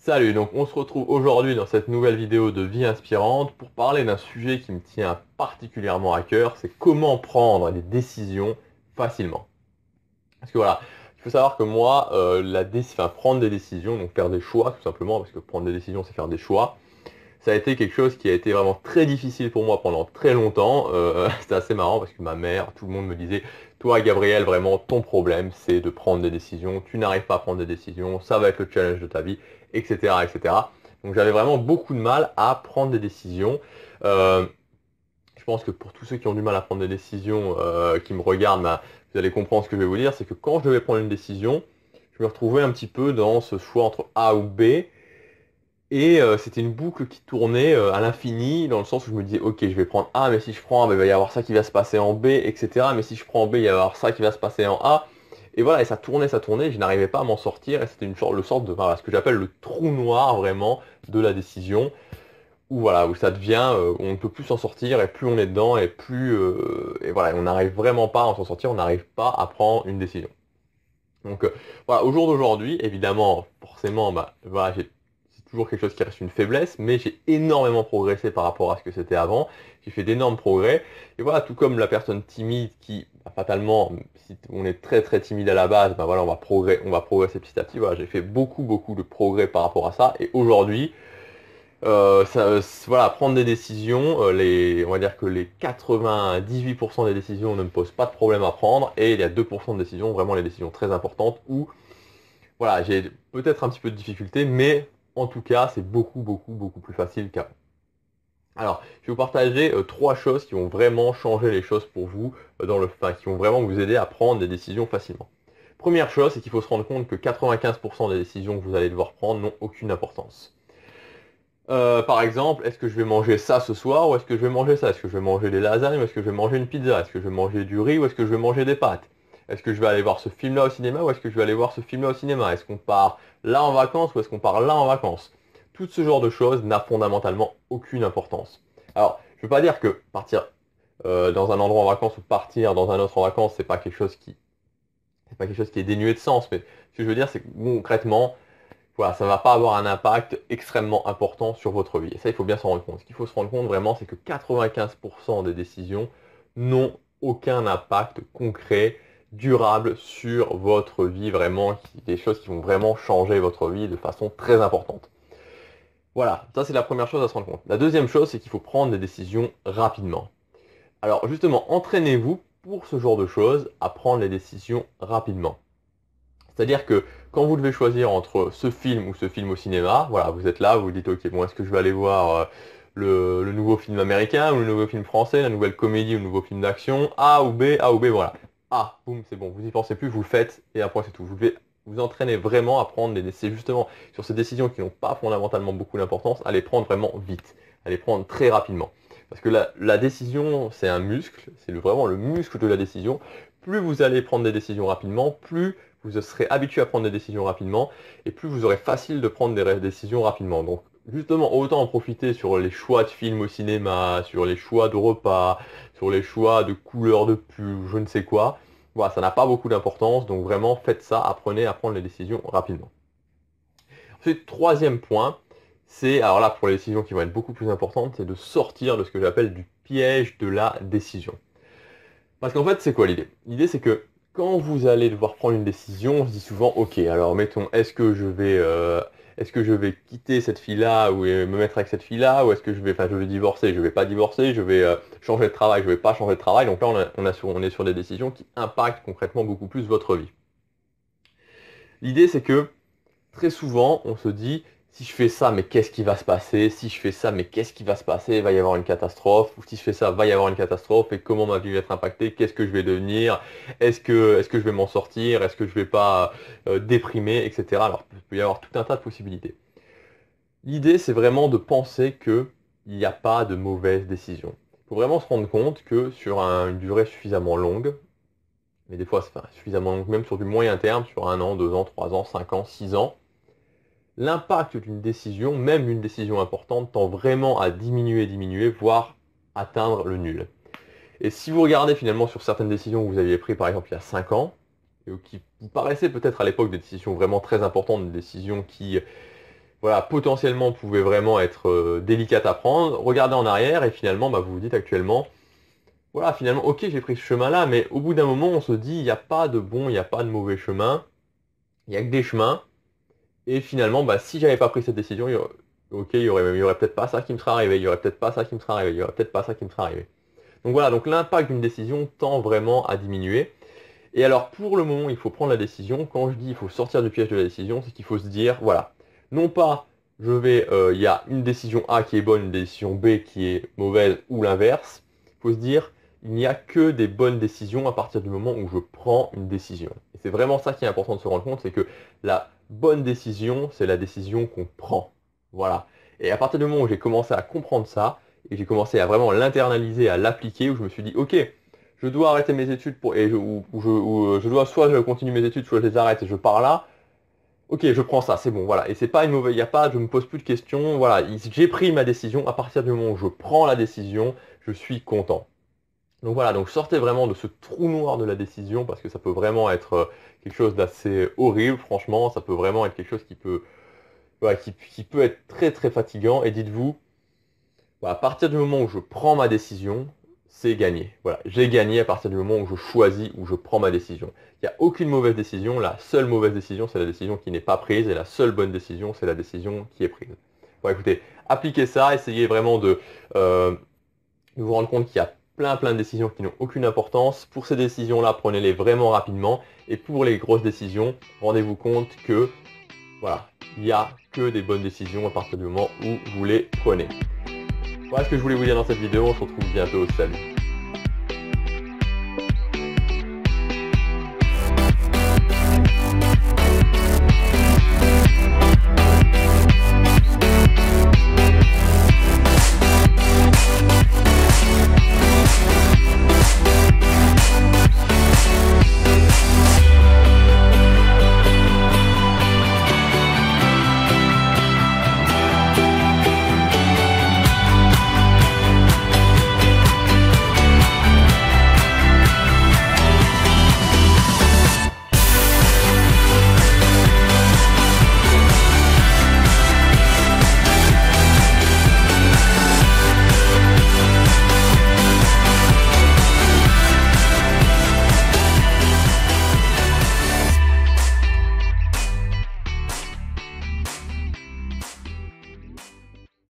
Salut, donc on se retrouve aujourd'hui dans cette nouvelle vidéo de Vie Inspirante pour parler d'un sujet qui me tient particulièrement à cœur, c'est comment prendre des décisions facilement. Parce que voilà, il faut savoir que moi, prendre des décisions, donc faire des choix tout simplement, parce que prendre des décisions c'est faire des choix, ça a été quelque chose qui a été vraiment très difficile pour moi pendant très longtemps. C'était assez marrant parce que ma mère, tout le monde me disait, toi Gabriel, vraiment ton problème c'est de prendre des décisions, tu n'arrives pas à prendre des décisions, ça va être le challenge de ta vie, etc. etc. Donc j'avais vraiment beaucoup de mal à prendre des décisions. Euh, je pense que pour tous ceux qui ont du mal à prendre des décisions, qui me regardent, bah, vous allez comprendre ce que je vais vous dire, c'est que quand je devais prendre une décision, je me retrouvais un petit peu dans ce choix entre A ou B. Et c'était une boucle qui tournait à l'infini, dans le sens où je me disais, ok, je vais prendre A, mais si je prends A, ben, il va y avoir ça qui va se passer en B, etc. Mais si je prends B, il va y avoir ça qui va se passer en A. Et voilà, et ça tournait, je n'arrivais pas à m'en sortir, et c'était le sorte de, voilà, ce que j'appelle le trou noir vraiment de la décision, où voilà, où ça devient, on ne peut plus s'en sortir, et plus on est dedans, et voilà, on n'arrive vraiment pas à s'en sortir, on n'arrive pas à prendre une décision. Donc voilà, au jour d'aujourd'hui, évidemment, forcément, bah, voilà, c'est toujours quelque chose qui reste une faiblesse, mais j'ai énormément progressé par rapport à ce que c'était avant. J'ai fait d'énormes progrès. Et voilà, tout comme la personne timide qui, bah, fatalement, si on est très très timide à la base, bah, voilà, on va progresser petit à petit. Voilà, j'ai fait beaucoup de progrès par rapport à ça. Et aujourd'hui, voilà, prendre des décisions, on va dire que les 98% des décisions ne me posent pas de problème à prendre, et il y a 2% de décisions, vraiment les décisions très importantes, où voilà, j'ai peut-être un petit peu de difficulté, mais en tout cas, c'est beaucoup plus facile qu'avant. Alors, je vais vous partager trois choses qui vont vraiment changer les choses pour vous, enfin, qui vont vraiment vous aider à prendre des décisions facilement. Première chose, c'est qu'il faut se rendre compte que 95% des décisions que vous allez devoir prendre n'ont aucune importance. Par exemple, est-ce que je vais manger ça ce soir ou est-ce que je vais manger ça? Est-ce que je vais manger des lasagnes ou est-ce que je vais manger une pizza? Est-ce que je vais manger du riz ou est-ce que je vais manger des pâtes? Est-ce que je vais aller voir ce film-là au cinéma ou est-ce que je vais aller voir ce film-là au cinéma? Est-ce qu'on part là en vacances ou est-ce qu'on part là en vacances? Tout ce genre de choses n'a fondamentalement aucune importance. Alors, je ne veux pas dire que partir dans un endroit en vacances ou partir dans un autre en vacances, c'est pas quelque chose qui est dénué de sens, mais ce que je veux dire, c'est que concrètement, voilà, ça ne va pas avoir un impact extrêmement important sur votre vie. Et ça, il faut bien s'en rendre compte. Ce qu'il faut se rendre compte vraiment, c'est que 95% des décisions n'ont aucun impact concret, durable sur votre vie, vraiment, des choses qui vont vraiment changer votre vie de façon très importante. Voilà, ça c'est la première chose à se rendre compte. La deuxième chose, c'est qu'il faut prendre des décisions rapidement. Alors justement, entraînez-vous pour ce genre de choses à prendre les décisions rapidement. C'est-à-dire que quand vous devez choisir entre ce film ou ce film au cinéma, voilà, vous êtes là, vous vous dites, ok, bon, est-ce que je vais aller voir le nouveau film américain ou le nouveau film français, la nouvelle comédie ou le nouveau film d'action, A ou B, voilà. A, boum, c'est bon, vous y pensez plus, vous le faites, et après c'est tout. Vous devez vous entraîner vraiment à prendre des décisions, justement, sur ces décisions qui n'ont pas fondamentalement beaucoup d'importance, à les prendre vraiment vite, à les prendre très rapidement. Parce que la décision, c'est un muscle, c'est vraiment le muscle de la décision. Plus vous allez prendre des décisions rapidement, plus vous serez habitué à prendre des décisions rapidement, et plus vous aurez facile de prendre des décisions rapidement. Donc justement, autant en profiter sur les choix de films au cinéma, sur les choix de repas, sur les choix de couleurs de pull, je ne sais quoi. Voilà, ça n'a pas beaucoup d'importance, donc vraiment faites ça, apprenez à prendre les décisions rapidement. Ensuite, troisième point, c'est, alors là pour les décisions qui vont être beaucoup plus importantes, c'est de sortir de ce que j'appelle du piège de la décision. Parce qu'en fait, c'est quoi l'idée? L'idée, c'est que quand vous allez devoir prendre une décision, on se dit souvent, ok, alors mettons, est-ce que je vais quitter cette fille-là ou me mettre avec cette fille-là, ou est-ce que je vais divorcer, je vais pas divorcer, je vais changer de travail, je vais pas changer de travail. Donc là, on est sur des décisions qui impactent concrètement beaucoup plus votre vie. L'idée, c'est que très souvent, on se dit, si je fais ça, mais qu'est-ce qui va se passer? Si je fais ça, mais qu'est-ce qui va se passer? Il va y avoir une catastrophe. Ou si je fais ça, va y avoir une catastrophe. Et comment ma vie va être impactée? Qu'est-ce que je vais devenir? Est-ce que je vais m'en sortir? Est-ce que je vais pas déprimer, etc. Alors, il peut y avoir tout un tas de possibilités. L'idée, c'est vraiment de penser qu'il n'y a pas de mauvaise décision. Il faut vraiment se rendre compte que sur une durée suffisamment longue, mais des fois, suffisamment longue, même sur du moyen terme, sur 1 an, 2 ans, 3 ans, 5 ans, 6 ans, l'impact d'une décision, même une décision importante, tend vraiment à diminuer, voire atteindre le nul. Et si vous regardez finalement sur certaines décisions que vous aviez prises par exemple il y a 5 ans, et qui vous paraissaient peut-être à l'époque des décisions vraiment très importantes, des décisions qui voilà, potentiellement pouvait vraiment être délicate à prendre, regardez en arrière et finalement bah, vous vous dites actuellement, voilà, finalement, ok, j'ai pris ce chemin-là, mais au bout d'un moment, on se dit, il n'y a pas de bon, il n'y a pas de mauvais chemin, il n'y a que des chemins, et finalement, bah, si j'avais pas pris cette décision, ok, il y aurait peut-être pas ça qui me serait arrivé, il y aurait peut-être pas ça qui me serait arrivé, il y aurait peut-être pas ça qui me serait arrivé. Donc voilà, donc l'impact d'une décision tend vraiment à diminuer. Et alors, pour le moment, il faut prendre la décision. Quand je dis il faut sortir du piège de la décision, c'est qu'il faut se dire, voilà, non pas il y a une décision A qui est bonne, une décision B qui est mauvaise ou l'inverse. Il faut se dire, il n'y a que des bonnes décisions à partir du moment où je prends une décision. Et c'est vraiment ça qui est important de se rendre compte, c'est que la bonne décision, c'est la décision qu'on prend. Voilà. Et à partir du moment où j'ai commencé à comprendre ça, et j'ai commencé à vraiment l'internaliser, à l'appliquer, où je me suis dit, ok, je dois arrêter mes études ou je dois soit je continue mes études, soit je les arrête et je pars là. Ok, je prends ça, c'est bon, voilà. Et c'est pas une mauvaise, il y a pas, je me pose plus de questions. Voilà, j'ai pris ma décision. À partir du moment où je prends la décision, je suis content. Donc voilà, donc sortez vraiment de ce trou noir de la décision parce que ça peut vraiment être quelque chose d'assez horrible, franchement. Ça peut vraiment être quelque chose qui peut, voilà, qui peut être très très fatigant. Et dites-vous, voilà, à partir du moment où je prends ma décision, c'est gagné. Voilà, j'ai gagné à partir du moment où je choisis, où je prends ma décision. Il n'y a aucune mauvaise décision. La seule mauvaise décision, c'est la décision qui n'est pas prise. Et la seule bonne décision, c'est la décision qui est prise. Bon, écoutez, appliquez ça. Essayez vraiment de vous rendre compte qu'il y a plein de décisions qui n'ont aucune importance. Pour ces décisions-là, prenez-les vraiment rapidement. Et pour les grosses décisions, rendez-vous compte que, voilà, il n'y a que des bonnes décisions à partir du moment où vous les prenez. Voilà ce que je voulais vous dire dans cette vidéo, on se retrouve bientôt, salut.